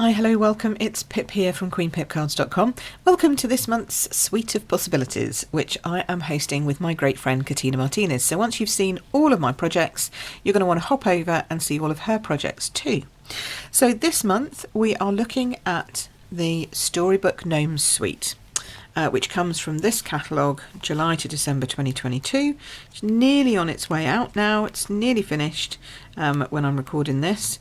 Hi, hello, welcome. It's Pip here from queenpipcards.com. Welcome to this month's Suite of Possibilities, which I am hosting with my great friend Katina Martinez. So once you've seen all of my projects, you're going to want to hop over and see all of her projects too. So this month we are looking at the Storybook Gnomes suite, which comes from this catalogue, July to December 2022. It's nearly on its way out now. It's nearly finished when I'm recording this.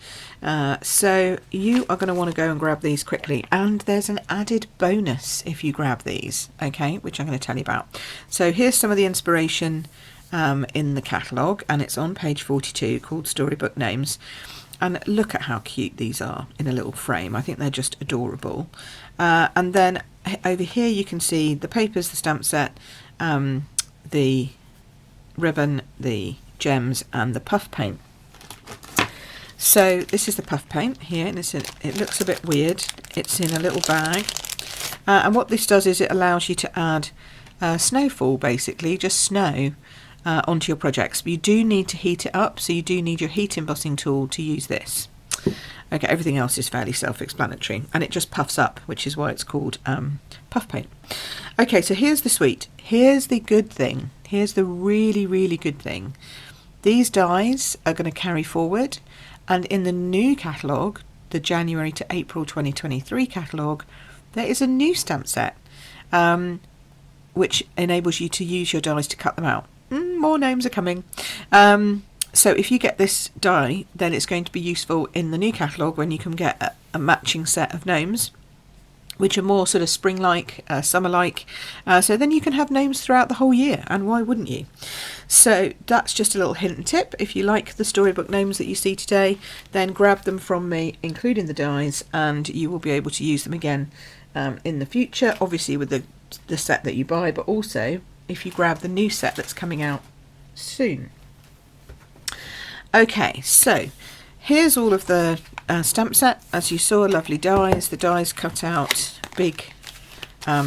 So you are going to want to go and grab these quickly. And there's an added bonus if you grab these, okay, which I'm going to tell you about. So here's some of the inspiration in the catalogue, and it's on page 42, called Storybook Gnomes. And look at how cute these are in a little frame. I think they're just adorable. And then over here you can see the papers, the stamp set, the ribbon, the gems, and the puff paint. So this is the puff paint here, and it looks a bit weird. It's in a little bag. And what this does is it allows you to add snowfall, basically, just snow, onto your projects. But you do need to heat it up, so you do need your heat embossing tool to use this. Okay, everything else is fairly self-explanatory, and it just puffs up, which is why it's called puff paint. Okay, so here's the suite. Here's the good thing. Here's the really, really good thing. These dies are going to carry forward, and in the new catalogue, the January to April 2023 catalogue, there is a new stamp set, which enables you to use your dies to cut them out. More gnomes are coming. So if you get this die, then it's going to be useful in the new catalogue when you can get a matching set of gnomes, which are more sort of spring-like, summer-like. So then you can have gnomes throughout the whole year, and why wouldn't you? So that's just a little hint and tip. If you like the Storybook Gnomes that you see today, then grab them from me, including the dies, and you will be able to use them again in the future, obviously with the set that you buy, but also if you grab the new set that's coming out soon. Okay, so here's all of the stamp set. As you saw, lovely dies. The dies cut out big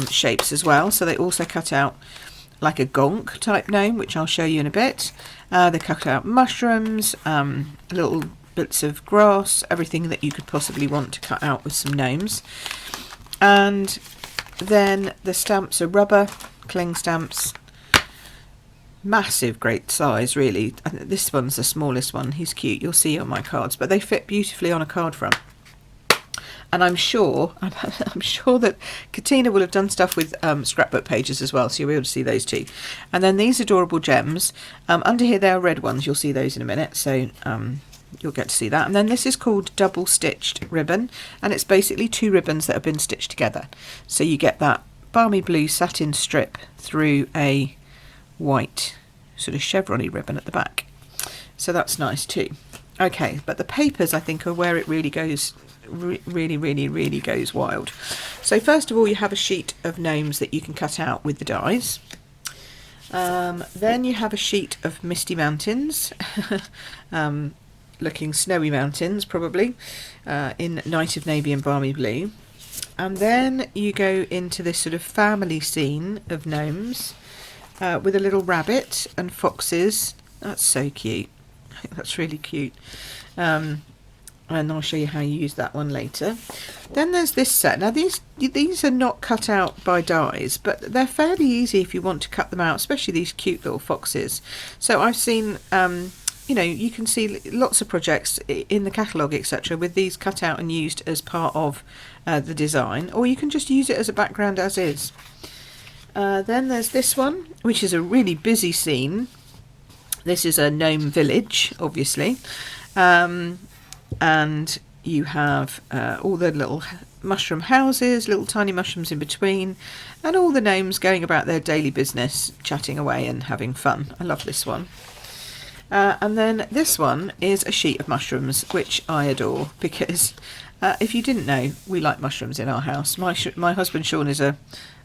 shapes as well, so they also cut out like a gonk type gnome, which I'll show you in a bit. They cut out mushrooms, little bits of grass, everything that you could possibly want to cut out with some gnomes. And then the stamps are rubber cling stamps, massive, great size, really. This one's the smallest one. He's cute, you'll see on my cards, but they fit beautifully on a card front. And I'm sure that Katina will have done stuff with scrapbook pages as well, so you'll be able to see those too. And then these adorable gems, under here there are red ones, you'll see those in a minute, so you'll get to see that. And then this is called double stitched ribbon, and it's basically two ribbons that have been stitched together. So you get that balmy blue satin strip through a white sort of chevron-y ribbon at the back. So that's nice too. Okay, but the papers I think are where it really goes, really goes wild. So first of all, you have a sheet of gnomes that you can cut out with the dies. Then you have a sheet of misty mountains, looking snowy mountains probably, in Night of Navy and Balmy Blue. And then you go into this sort of family scene of gnomes with a little rabbit and foxes. That's so cute. That's really cute. And I'll show you how you use that one later. Then there's this set. Now these are not cut out by dies, but they're fairly easy if you want to cut them out, especially these cute little foxes. So I've seen, you know, you can see lots of projects in the catalogue, etc., with these cut out and used as part of the design, or you can just use it as a background as is. Then there's this one, which is a really busy scene. This is a gnome village, obviously, and you have all the little mushroom houses, little tiny mushrooms in between, and all the gnomes going about their daily business, chatting away and having fun. I love this one. And then this one is a sheet of mushrooms, which I adore, because if you didn't know, we like mushrooms in our house. My husband Sean is a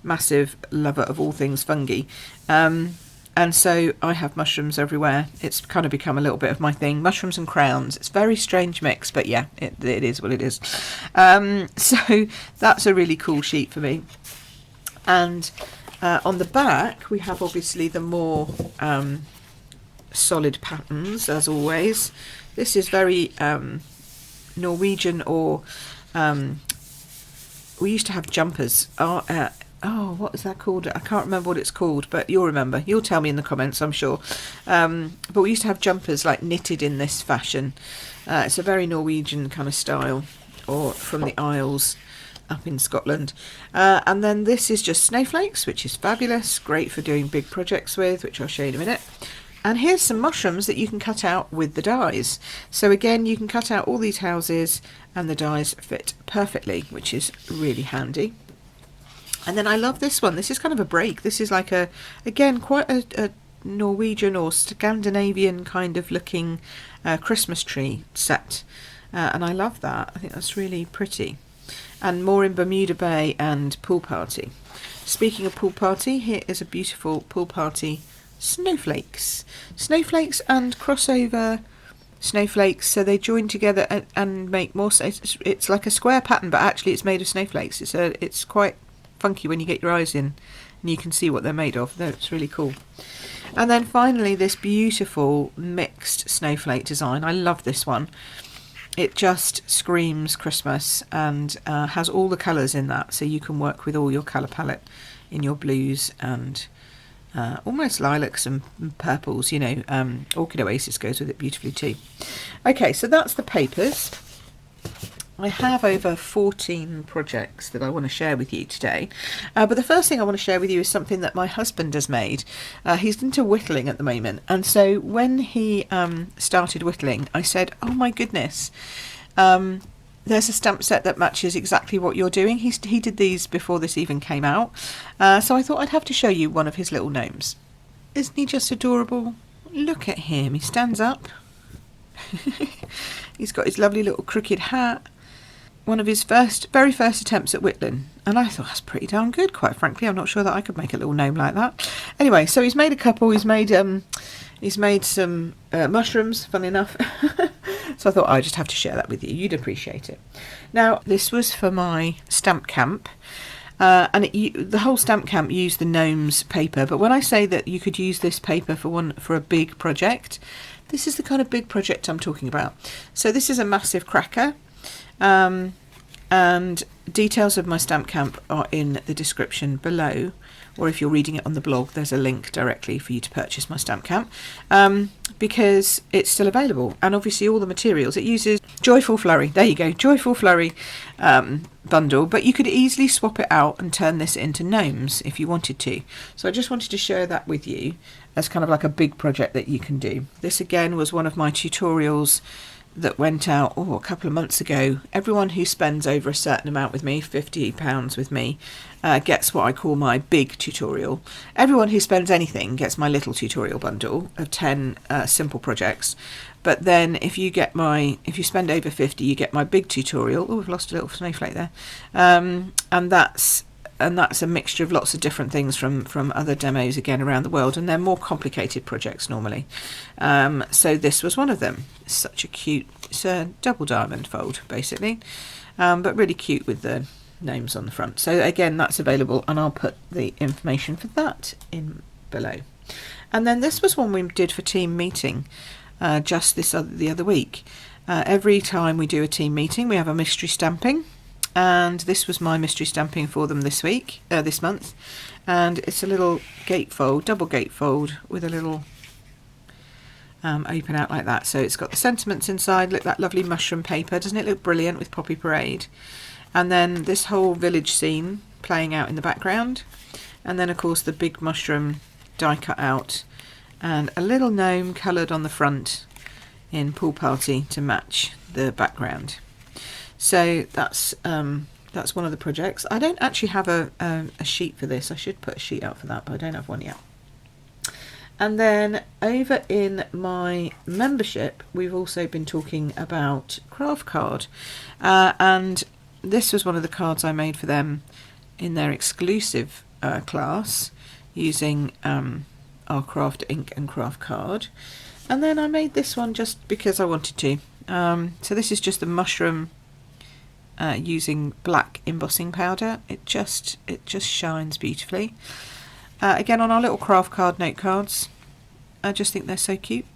massive lover of all things fungi, and so I have mushrooms everywhere. It's kind of become a little bit of my thing. Mushrooms and crowns. It's a very strange mix, but yeah, it is what it is. So that's a really cool sheet for me. And on the back we have obviously the more solid patterns, as always. This is very Norwegian or we used to have jumpers. What is that called? I can't remember what it's called, but you'll remember. You'll tell me in the comments, I'm sure. But we used to have jumpers like knitted in this fashion. It's a very Norwegian kind of style, or from the Isles up in Scotland. And then this is just snowflakes, which is fabulous, great for doing big projects with, which I'll show you in a minute. And here's some mushrooms that you can cut out with the dies. So again, you can cut out all these houses and the dies fit perfectly, which is really handy. And then I love this one. This is kind of a break. This is like again, quite a Norwegian or Scandinavian kind of looking Christmas tree set. And I love that. I think that's really pretty. And more in Bermuda Bay and Pool Party. Speaking of Pool Party, here is a beautiful Pool Party snowflakes and crossover snowflakes, so they join together and make more. It's like a square pattern, but actually it's made of snowflakes. It's quite funky when you get your eyes in and you can see what they're made of. It's really cool. And then finally this beautiful mixed snowflake design. I love this one. It just screams Christmas and has all the colours in that, so you can work with all your colour palette in your blues and almost lilacs and purples, you know. Orchid Oasis goes with it beautifully too. Okay, so that's the papers. I have over 14 projects that I want to share with you today, but the first thing I want to share with you is something that my husband has made. He's into whittling at the moment, and so when he started whittling, I said, oh my goodness, there's a stamp set that matches exactly what you're doing. He did these before this even came out, so I thought I'd have to show you one of his little gnomes. Isn't he just adorable? Look at him, he stands up. He's got his lovely little crooked hat. One of his very first attempts at whittling, and I thought that's pretty darn good, quite frankly. I'm not sure that I could make a little gnome like that. Anyway, so he's made a couple. He's made some mushrooms, funny enough. So I thought I'd just have to share that with you. You'd appreciate it. Now, this was for my stamp camp, and the whole stamp camp used the Gnomes paper. But when I say that you could use this paper for a big project, this is the kind of big project I'm talking about. So this is a massive cracker. And details of my stamp camp are in the description below, or if you're reading it on the blog, there's a link directly for you to purchase my stamp camp, because it's still available. And obviously all the materials, it uses Joyful Flurry, there you go, Joyful Flurry bundle, but you could easily swap it out and turn this into gnomes if you wanted to. So I just wanted to share that with you as kind of like a big project that you can do. This again was one of my tutorials that went out a couple of months ago. Everyone who spends over a certain amount with me, £50 with me, gets what I call my big tutorial. Everyone who spends anything gets my little tutorial bundle of 10 simple projects. But then if you spend over 50, you get my big tutorial. Oh, we've lost a little snowflake there. And that's a mixture of lots of different things from other demos again around the world, and they're more complicated projects normally. So this was one of them. It's such a cute, it's a double diamond fold basically, but really cute with the names on the front. So again, that's available, and I'll put the information for that in below. And then this was one we did for team meeting just the other week. Every time we do a team meeting, we have a mystery stamping. And this was my mystery stamping for them this month. And it's a little gatefold, double gatefold with a little open out like that. So it's got the sentiments inside. Look, that lovely mushroom paper. Doesn't it look brilliant with Poppy Parade? And then this whole village scene playing out in the background. And then, of course, the big mushroom die cut out. And a little gnome coloured on the front in Pool Party to match the background. So that's one of the projects. I don't actually have a sheet for this. I should put a sheet out for that, but I don't have one yet. And then over in my membership, we've also been talking about craft card, and this was one of the cards I made for them in their exclusive class using our craft ink and craft card. And then I made this one just because I wanted to. So this is just the mushroom using black embossing powder. It just shines beautifully. Again, on our little craft card note cards. I just think they're so cute.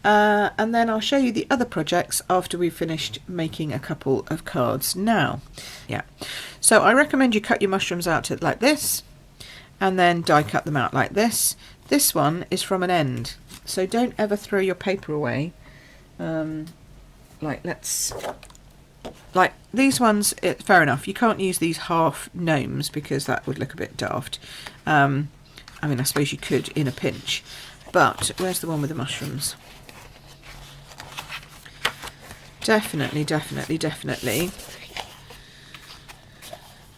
And then I'll show you the other projects after we've finished making a couple of cards. Now, yeah, so I recommend you cut your mushrooms out like this and then die cut them out like this. This one is from an end, so don't ever throw your paper away. Like these ones, fair enough, you can't use these half gnomes because that would look a bit daft. I mean, I suppose you could in a pinch, but where's the one with the mushrooms? Definitely, definitely, definitely.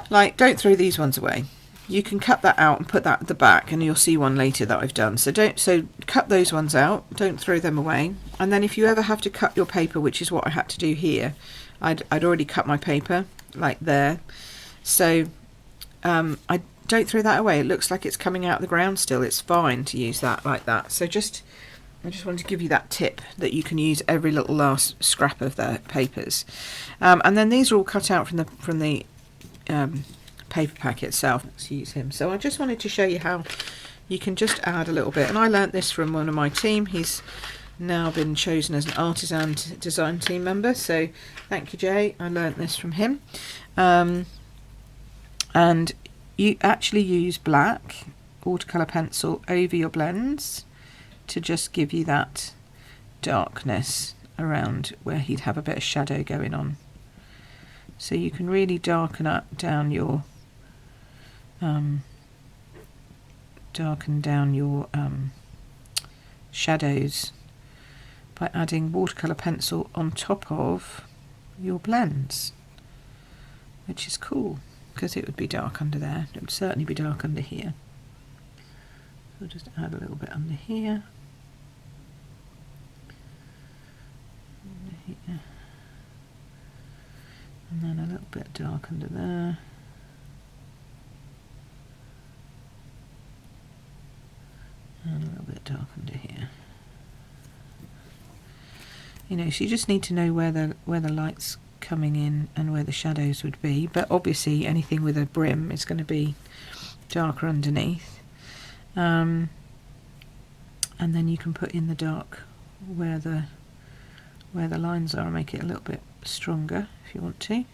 Like, don't throw these ones away. You can cut that out and put that at the back, and you'll see one later that I've done. So cut those ones out, don't throw them away. And then if you ever have to cut your paper, which is what I had to do here, I'd already cut my paper like there. So I don't throw that away. It looks like it's coming out of the ground still. It's fine to use that like that. So I just wanted to give you that tip that you can use every little last scrap of the papers. And then these are all cut out from the paper pack itself. Let's use him. So I just wanted to show you how you can just add a little bit. And I learnt this from one of my team. He's now been chosen as an artisan design team member. So thank you, Jay. I learnt this from him. And you actually use black watercolour pencil over your blends to just give you that darkness around where he'd have a bit of shadow going on. So you can really darken down your shadows by adding watercolour pencil on top of your blends, which is cool because it would be dark under there. It would certainly be dark under here. So just add a little bit under here. And then a little bit dark under there. And a little bit dark under here. You know, so you just need to know where the light's coming in and where the shadows would be. But obviously anything with a brim is going to be darker underneath. And then you can put in the dark where the lines are and make it a little bit stronger if you want to. A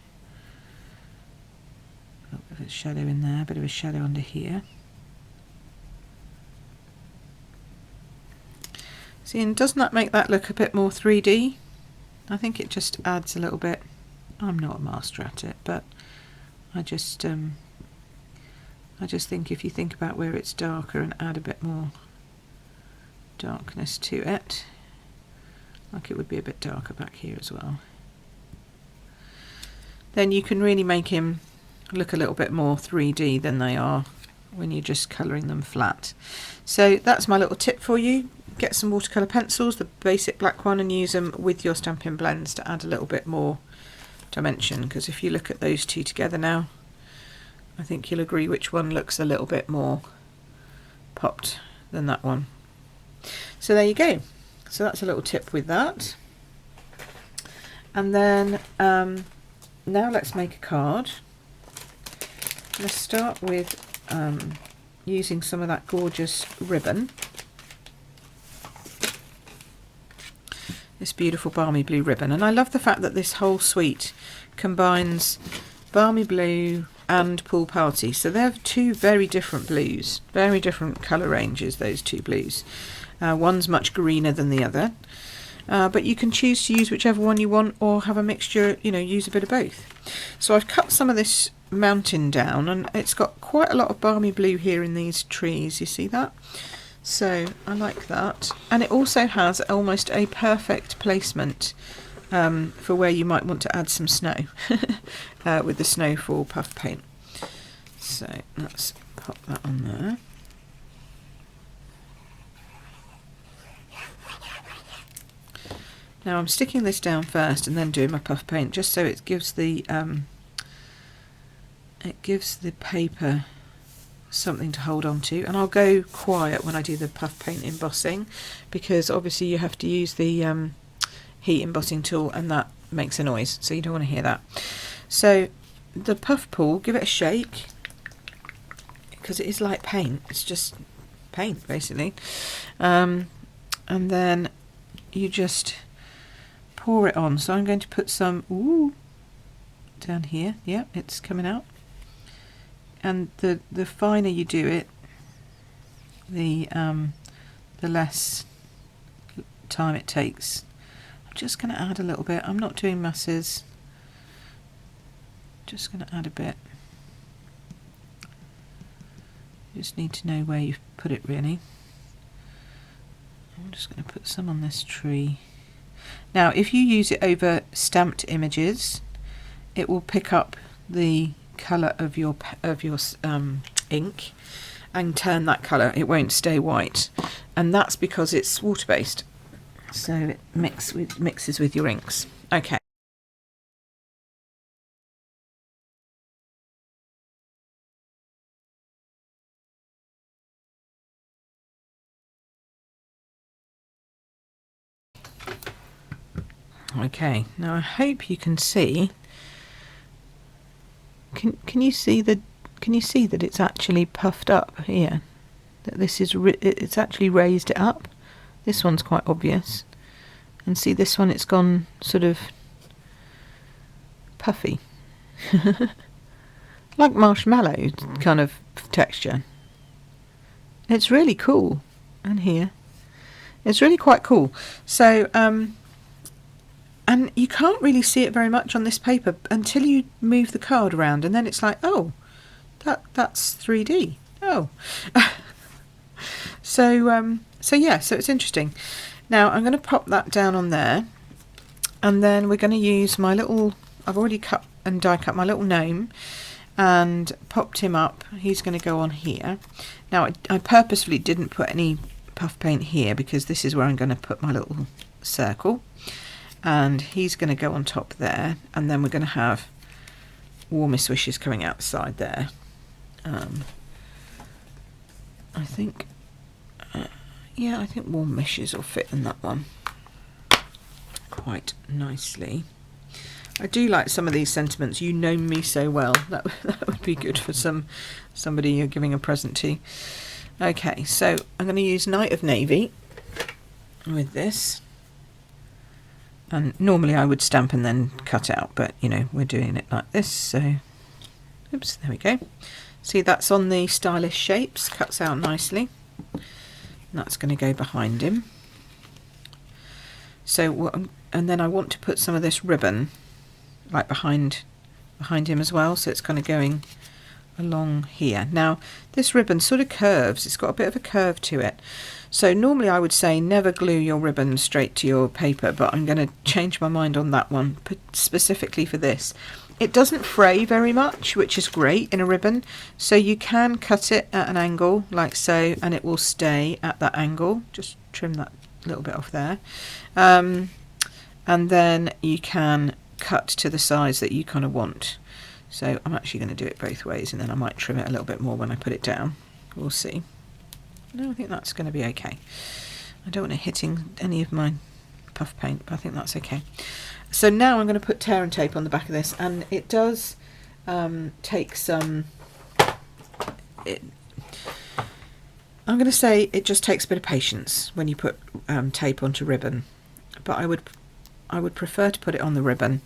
little bit of a shadow in there, a bit of a shadow under here. See, and doesn't that make that look a bit more 3D? I think it just adds a little bit. I'm not a master at it, but I just think if you think about where it's darker and add a bit more darkness to it, like it would be a bit darker back here as well, then you can really make him look a little bit more 3D than they are when you're just colouring them flat. So that's my little tip for you. Get some watercolour pencils, the basic black one, and use them with your Stampin' blends to add a little bit more dimension, because if you look at those two together now, I think you'll agree which one looks a little bit more popped than that one. So there you go. So that's a little tip with that. And then now let's make a card. Let's start with using some of that gorgeous ribbon. This beautiful balmy blue ribbon. And I love the fact that this whole suite combines balmy blue and pool party. So they're two very different blues, very different colour ranges, those two blues. One's much greener than the other, but you can choose to use whichever one you want or have a mixture, you know, use a bit of both. So I've cut some of this mountain down and it's got quite a lot of balmy blue here in these trees, you see that? So I like that, and it also has almost a perfect placement for where you might want to add some snow with the snowfall puff paint. So let's pop that on there. Now I'm sticking this down first and then doing my puff paint, just so it gives the paper something to hold on to. And I'll go quiet when I do the puff paint embossing, because obviously you have to use the heat embossing tool and that makes a noise, so you don't want to hear that. So the puff pool, give it a shake, because it is like paint, it's just paint basically. And then you just pour it on. So I'm going to put some down here. Yeah, it's coming out. And the finer you do it, the less time it takes. I'm just going to add a little bit. I'm not doing masses. Just going to add a bit. You just need to know where you've put it really. I'm just going to put some on this tree. Now if you use it over stamped images, it will pick up the colour of your ink and turn that colour. It won't stay white, and that's because it's water based, so it mixes with your inks. Okay. Okay, now I hope you can see. Can you see that it's actually puffed up here? That this is it's actually raised it up. This one's quite obvious, and see this one, it's gone sort of puffy, like marshmallow kind of texture. It's really cool, and here it's really quite cool. So and you can't really see it very much on this paper until you move the card around, and then it's like, oh, that's 3D. Oh. So yeah, so it's interesting. Now I'm going to pop that down on there, and then we're going to use my little, I've already cut and die cut my little gnome and popped him up. He's going to go on here. Now I purposefully didn't put any puff paint here because this is where I'm going to put my little circle, and he's going to go on top there, and then we're going to have warmest wishes coming outside there. I think yeah, I think warm wishes will fit in that one quite nicely. I do like some of these sentiments. You know me so well. That would be good for somebody you're giving a present to. Okay, so I'm going to use Night of Navy with this. And normally I would stamp and then cut out, but you know, we're doing it like this, so oops, there we go. See, that's on the stylish shapes, cuts out nicely. And that's going to go behind him. So and then I want to put some of this ribbon like behind him as well, so it's kind of going along here. Now this ribbon sort of curves, it's got a bit of a curve to it, so normally I would say never glue your ribbon straight to your paper, but I'm going to change my mind on that one specifically for this. It doesn't fray very much, which is great in a ribbon, so you can cut it at an angle like so and it will stay at that angle. Just trim that little bit off there, and then you can cut to the size that you kind of want. So I'm actually going to do it both ways, and then I might trim it a little bit more when I put it down. We'll see. No, I think that's going to be okay. I don't want it hitting any of my puff paint, but I think that's okay. So now I'm going to put tear and tape on the back of this, and it does take some... I'm going to say it just takes a bit of patience when you put tape onto ribbon, but I would prefer to put it on the ribbon,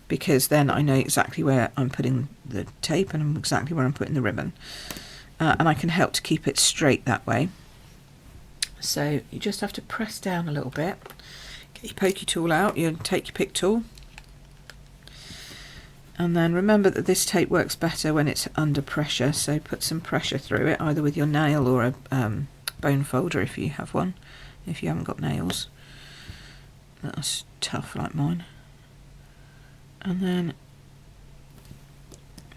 because then I know exactly where I'm putting the tape and exactly where I'm putting the ribbon, and I can help to keep it straight that way. So you just have to press down a little bit, get your pokey tool out, you take your pick tool, and then remember that this tape works better when it's under pressure, so put some pressure through it, either with your nail or a bone folder if you have one, if you haven't got nails. That's tough like mine. And then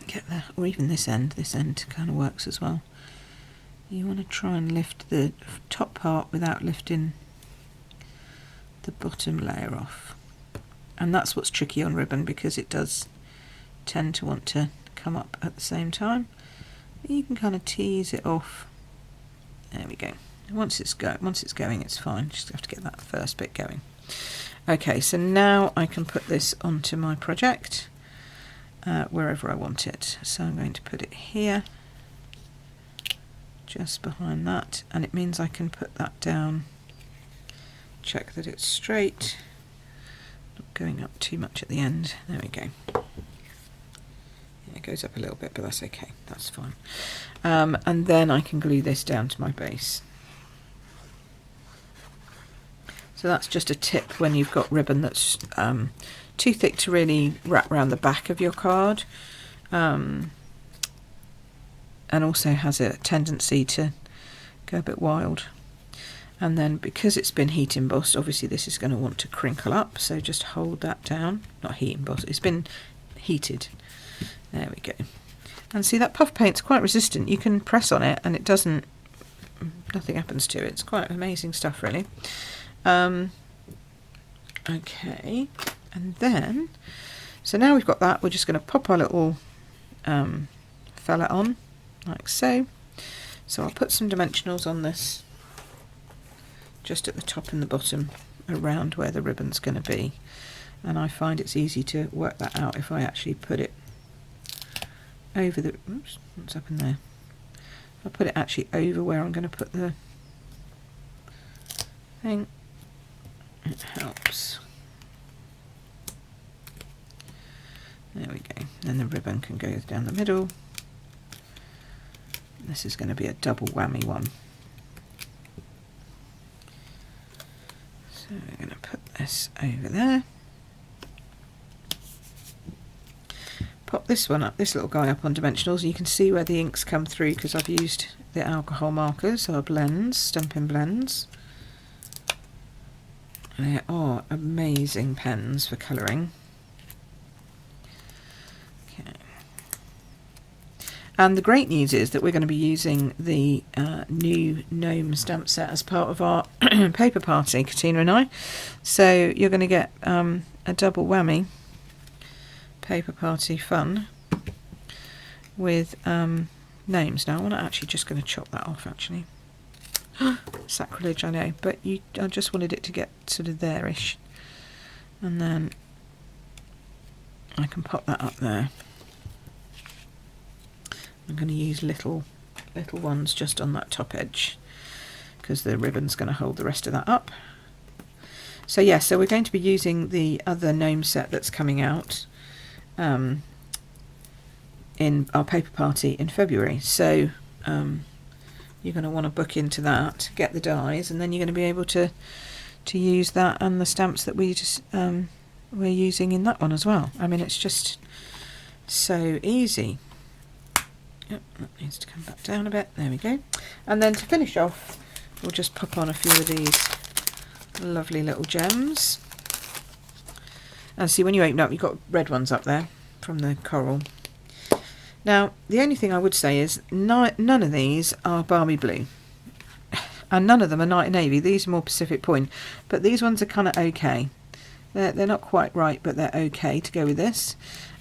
get there, or even this end kind of works as well. You want to try and lift the top part without lifting the bottom layer off, and that's what's tricky on ribbon, because it does tend to want to come up at the same time. But you can kind of tease it off. There we go. Once it's going, it's fine. Just have to get that first bit going. Okay, so now I can put this onto my project wherever I want it. So I'm going to put it here, just behind that, and it means I can put that down check that it's straight, not going up too much at the end. There we go. It goes up a little bit, but that's okay, that's fine. And then I can glue this down to my base. So that's just a tip when you've got ribbon that's too thick to really wrap around the back of your card, and also has a tendency to go a bit wild. And then because it's been heat embossed, obviously this is going to want to crinkle up, so just hold that down. Not heat embossed, it's been heated. There we go. And see, that puff paint's quite resistant. You can press on it and it doesn't, nothing happens to it. It's quite amazing stuff, really. Okay, and then, so now we've got that, we're just going to pop our little fella on, like so. So I'll put some dimensionals on this, just at the top and the bottom, around where the ribbon's going to be. And I find it's easy to work that out if I actually put it over the, oops, what's up in there? If I put it actually over where I'm going to put the thing, it helps. There we go. Then the ribbon can go down the middle. This is going to be a double whammy one. So we're going to put this over there. Pop this one up, this little guy up on dimensionals, and you can see where the inks come through because I've used the alcohol markers, or blends, Stampin' Blends. And they are amazing pens for colouring. Okay. And the great news is that we're going to be using the new Gnome stamp set as part of our paper party, Katina and I. So you're going to get a double whammy paper party fun with Gnomes. Now I'm actually just going to chop that off actually. Sacrilege, I know, but I just wanted it to get sort of there-ish, and then I can pop that up there. I'm going to use little ones just on that top edge because the ribbon's going to hold the rest of that up. So yeah, so we're going to be using the other Gnome set that's coming out in our paper party in February. So you're going to want to book into that, get the dies, and then you're going to be able to use that and the stamps that we're using in that one as well. I mean, it's just so easy. Yep, that needs to come back down a bit. There we go. And then to finish off, we'll just pop on a few of these lovely little gems. And see, when you open up, you've got red ones up there from the coral. Now, the only thing I would say is none of these are balmy blue, and none of them are night navy. These are more Pacific Point, but these ones are kind of okay. They're not quite right, but they're okay to go with this.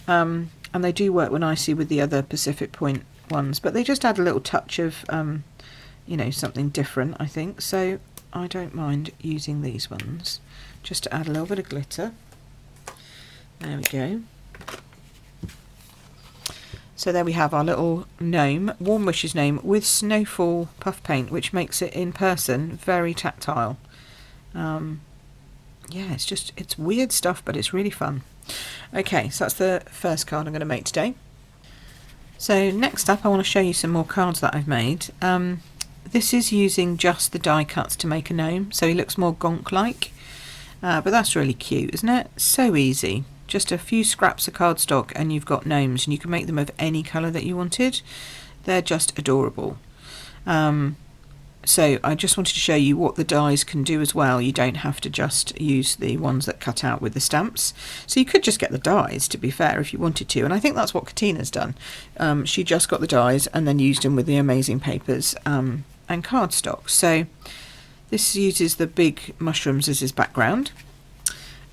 And they do work nicely with the other Pacific Point ones, but they just add a little touch of, you know, something different, I think. So I don't mind using these ones just to add a little bit of glitter. There we go. So there we have our little gnome, Warm Wishes gnome with Snowfall puff paint, which makes it in person very tactile. Yeah, it's weird stuff, but it's really fun. Okay, so that's the first card I'm going to make today. So next up, I want to show you some more cards that I've made. This is using just the die cuts to make a gnome, so he looks more gonk-like, but that's really cute, isn't it? So easy. Just a few scraps of cardstock and you've got gnomes, and you can make them of any colour that you wanted. They're just adorable. So I just wanted to show you what the dies can do as well. You don't have to just use the ones that cut out with the stamps. So you could just get the dies, to be fair, if you wanted to. And I think that's what Katina's done. She just got the dies and then used them with the amazing papers and cardstock. So this uses the big mushrooms as his background.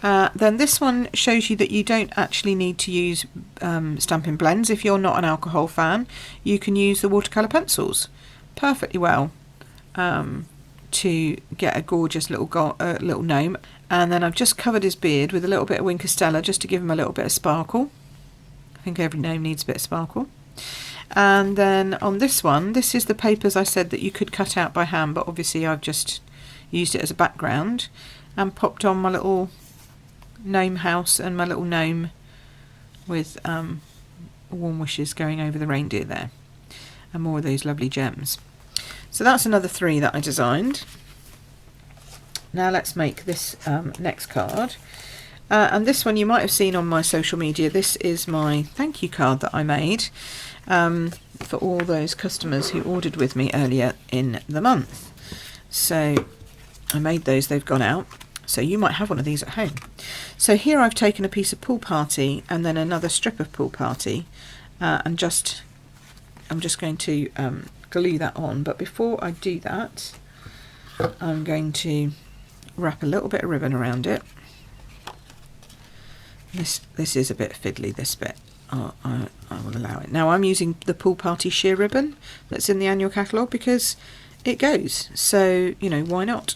Then this one shows you that you don't actually need to use Stampin' Blends. If you're not an alcohol fan, you can use the watercolour pencils perfectly well to get a gorgeous little gnome. And then I've just covered his beard with a little bit of Wink Stella just to give him a little bit of sparkle. I think every gnome needs a bit of sparkle. And then on this one, this is the papers I said that you could cut out by hand, but obviously I've just used it as a background and popped on my little gnome house and my little gnome with warm wishes going over the reindeer there, and more of those lovely gems. So that's another 3 that I designed. Now let's make this next card. And this one you might have seen on my social media. This is my thank you card that I made for all those customers who ordered with me earlier in the month. So I made those, they've gone out. So you might have one of these at home. So here I've taken a piece of Pool Party and then another strip of Pool Party, and I'm just going to glue that on. But before I do that, I'm going to wrap a little bit of ribbon around it. This is a bit fiddly, this bit. I will allow it. Now I'm using the Pool Party sheer ribbon that's in the annual catalogue because it goes. So, you know, why not?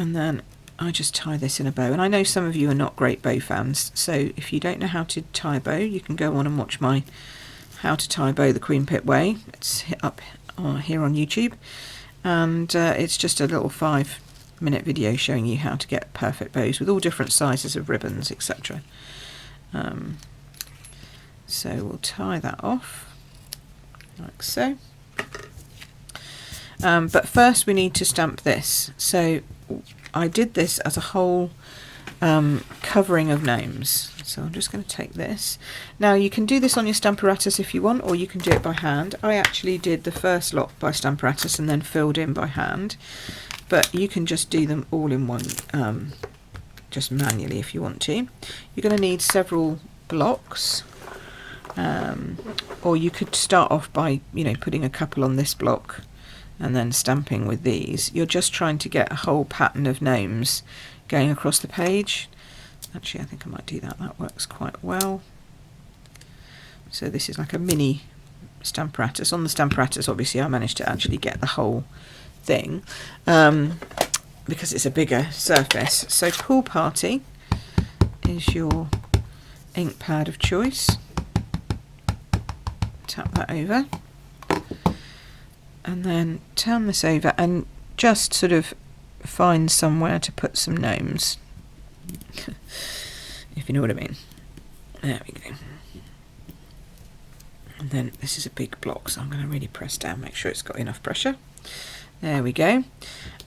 And then I just tie this in a bow. And I know some of you are not great bow fans, so if you don't know how to tie a bow, you can go on and watch my How to Tie a Bow the Queen Pip Way. It's up here on YouTube. And it's just a little 5-minute video showing you how to get perfect bows with all different sizes of ribbons, etc. So we'll tie that off like so. But first we need to stamp this. So I did this as a whole covering of gnomes. So I'm just going to take this. Now you can do this on your Stamparatus if you want, or you can do it by hand. I actually did the first lot by Stamparatus and then filled in by hand. But you can just do them all in one, just manually if you want to. You're going to need several blocks, or you could start off by, you know, putting a couple on this block and then stamping with these. You're just trying to get a whole pattern of gnomes going across the page. Actually, I think I might do that. That works quite well. So this is like a mini Stamparatus. On the Stamparatus, obviously, I managed to actually get the whole thing because it's a bigger surface. So Pool Party is your ink pad of choice. Tap that over and then turn this over and just sort of find somewhere to put some gnomes, if you know what I mean. There we go. And then this is a big block, so I'm going to really press down, make sure it's got enough pressure. There we go.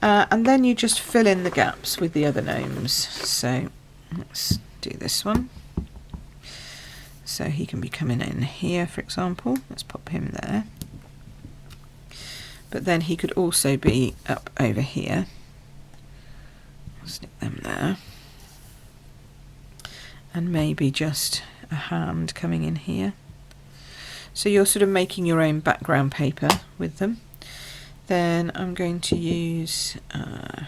And then you just fill in the gaps with the other gnomes. So let's do this one. So he can be coming in here, for example. Let's pop him there. But then he could also be up over here. Stick them there. And maybe just a hand coming in here. So you're sort of making your own background paper with them. Then I'm going to use, I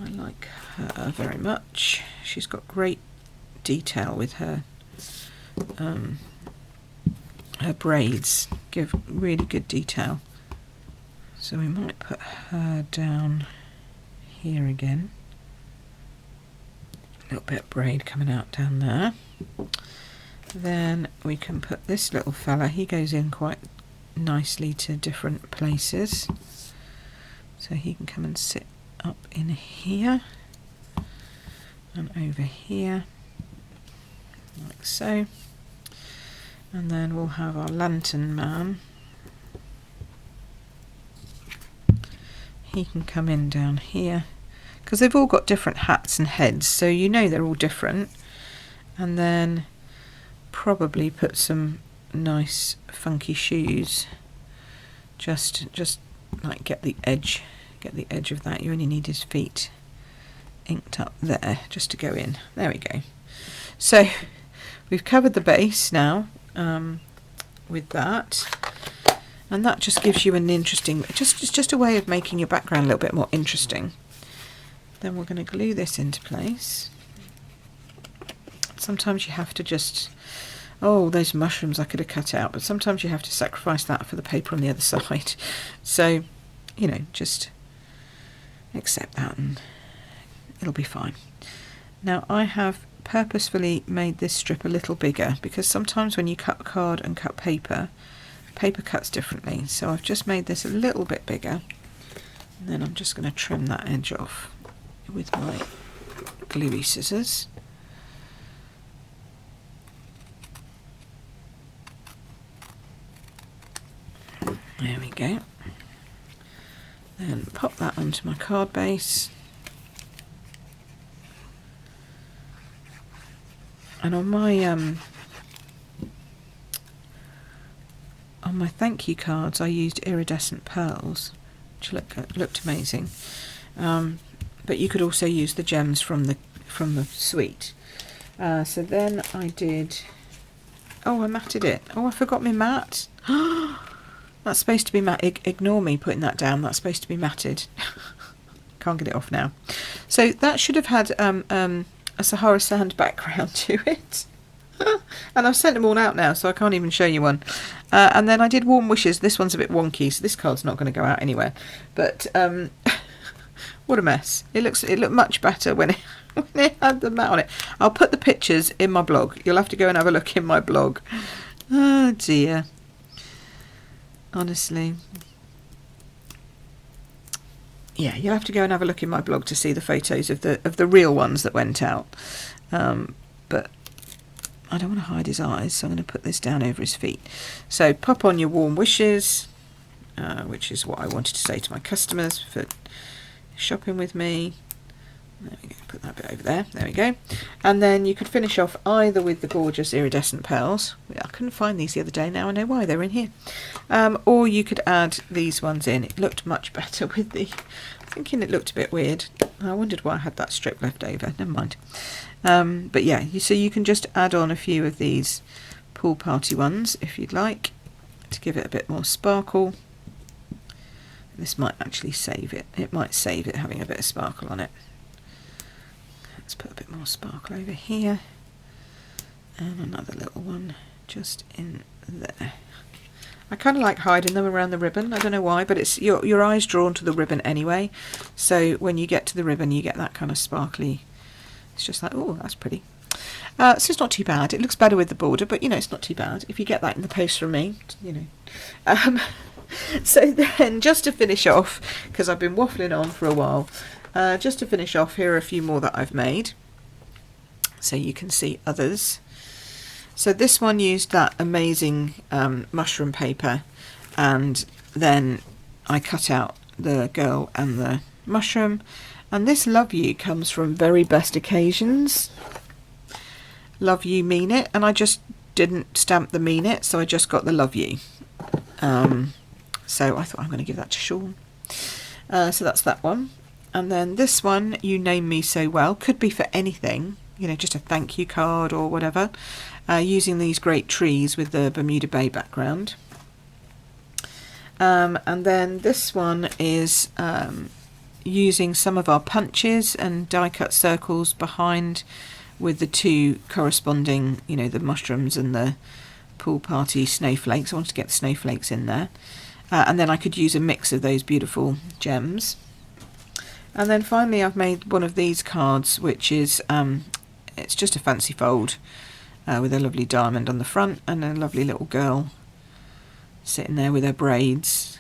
like her very much. She's got great detail with her. Her braids give really good detail. So we might put her down here again. A little bit of braid coming out down there. Then we can put this little fella, he goes in quite nicely to different places. So he can come and sit up in here and over here, like so. And then we'll have our lantern man. He can come in down here, because they've all got different hats and heads, so you know they're all different. And then probably put some nice funky shoes, just like get the edge of that. You only need his feet inked up there just to go in. There we go. So we've covered the base now with that, and that just gives you an interesting, just a way of making your background a little bit more interesting. Then we're going to glue this into place. Sometimes you have to just, oh, those mushrooms I could have cut out, but sometimes you have to sacrifice that for the paper on the other side. So, you know, just accept that and it'll be fine. Now I have purposefully made this strip a little bigger, because sometimes when you cut card and cut paper, paper cuts differently. So I've just made this a little bit bigger, And then I'm just going to trim that edge off with my gluey scissors. There we go. Then pop that onto my card base. And on my thank you cards, I used iridescent pearls, which looked amazing. But you could also use the gems from the suite. So then I did. Oh, I matted it. Oh, I forgot my mat. That's supposed to be matte. Ignore me putting that down. That's supposed to be matted. Can't get it off now. So that should have had a Sahara sand background to it. And I've sent them all out now, so I can't even show you one. And then I did Warm Wishes. This one's a bit wonky, so this card's not going to go out anywhere. But what a mess. It looked much better when it had the mat on it. I'll put the pictures in my blog. You'll have to go and have a look in my blog. Oh dear. Honestly. Yeah, you'll have to go and have a look in my blog to see the photos of the real ones that went out. But I don't want to hide his eyes, so I'm going to put this down over his feet. So pop on your warm wishes, which is what I wanted to say to my customers for shopping with me. There we go, put that bit over there. There we go. And then you could finish off either with the gorgeous iridescent pearls. I couldn't find these the other day, now I know why, they're in here. Or you could add these ones in. It looked much better with the... I'm thinking it looked a bit weird. I wondered why I had that strip left over. Never mind. But yeah, so you can just add on a few of these pool party ones if you'd like to give it a bit more sparkle. This might actually save it. It might save it having a bit of sparkle on it. Let's put a bit more sparkle over here. And another little one just in there. I kind of like hiding them around the ribbon. I don't know why, but it's your eye's drawn to the ribbon anyway. So when you get to the ribbon, you get that kind of sparkly. It's just like, oh, that's pretty. So it's not too bad. It looks better with the border, but you know, it's not too bad. If you get that in the post from me, you know. So then, just to finish off, because I've been waffling on for a while, just to finish off, here are a few more that I've made, so you can see others. So this one used that amazing mushroom paper, and then I cut out the girl and the mushroom. And this Love You comes from Very Best Occasions. Love You, Mean It. And I just didn't stamp the Mean It, so I just got the Love You. So I thought I'm going to give that to Sean. So that's that one. And then this one, You Name Me So Well, could be for anything, you know, just a thank you card or whatever, using these great trees with the Bermuda Bay background. And then this one is using some of our punches and die cut circles behind with the two corresponding, you know, the mushrooms and the pool party snowflakes. I wanted to get the snowflakes in there. And then I could use a mix of those beautiful gems. And then finally I've made one of these cards, which is, it's just a fancy fold with a lovely diamond on the front and a lovely little girl sitting there with her braids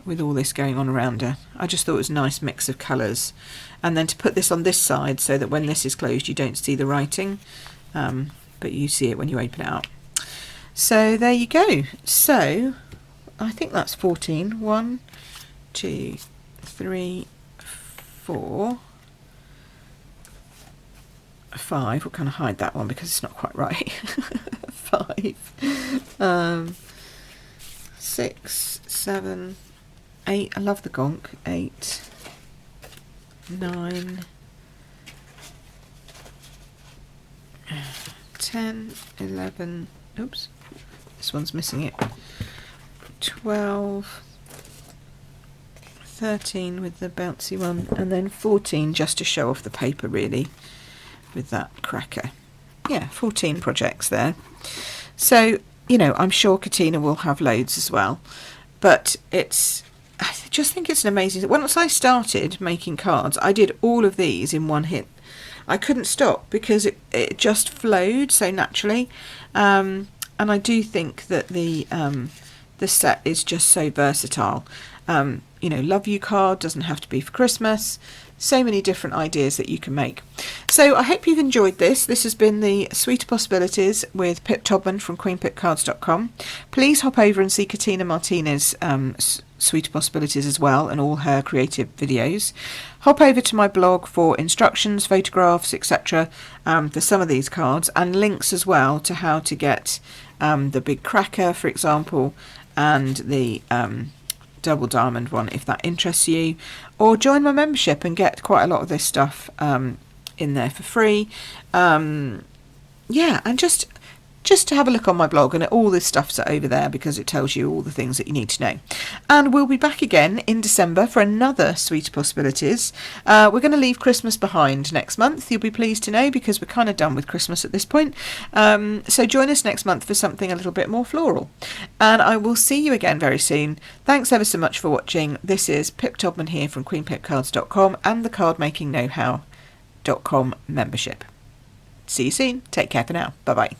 with all this going on around her. I just thought it was a nice mix of colours. And then to put this on this side so that when this is closed you don't see the writing, but you see it when you open it up. So there you go. So I think that's 14. 1, 2, 3, 4, 5. We'll kind of hide that one because it's not quite right. 5, 6, 7, 8. I love the gonk. 8, 9, 10, 11. Oops, this one's missing it. 12, 13 with the bouncy one, and then 14 just to show off the paper really with that cracker. Yeah, 14 projects there. So, you know, I'm sure Katina will have loads as well, but I just think it's an amazing... Once I started making cards, I did all of these in one hit. I couldn't stop because it just flowed so naturally, and I do think that the set is just so versatile. you know, love you card, doesn't have to be for Christmas. So many different ideas that you can make. So I hope you've enjoyed this. This has been the Suite of Possibilities with Pip Todman from queenpipcards.com. Please hop over and see Katina Martinez's Suite of Possibilities as well, and all her creative videos. Hop over to my blog for instructions, photographs, etc. For some of these cards, and links as well to how to get the big cracker, for example, and the double diamond one, if that interests you, or join my membership and get quite a lot of this stuff in there for free. Yeah, and just to have a look on my blog, and all this stuff's over there because it tells you all the things that you need to know. And we'll be back again in December for another Suite of Possibilities. We're going to leave Christmas behind next month, you'll be pleased to know, because we're kind of done with Christmas at this point. So join us next month for something a little bit more floral. And I will see you again very soon. Thanks ever so much for watching. This is Pip Todman here from queenpipcards.com and the cardmakingknowhow.com membership. See you soon. Take care for now. Bye bye.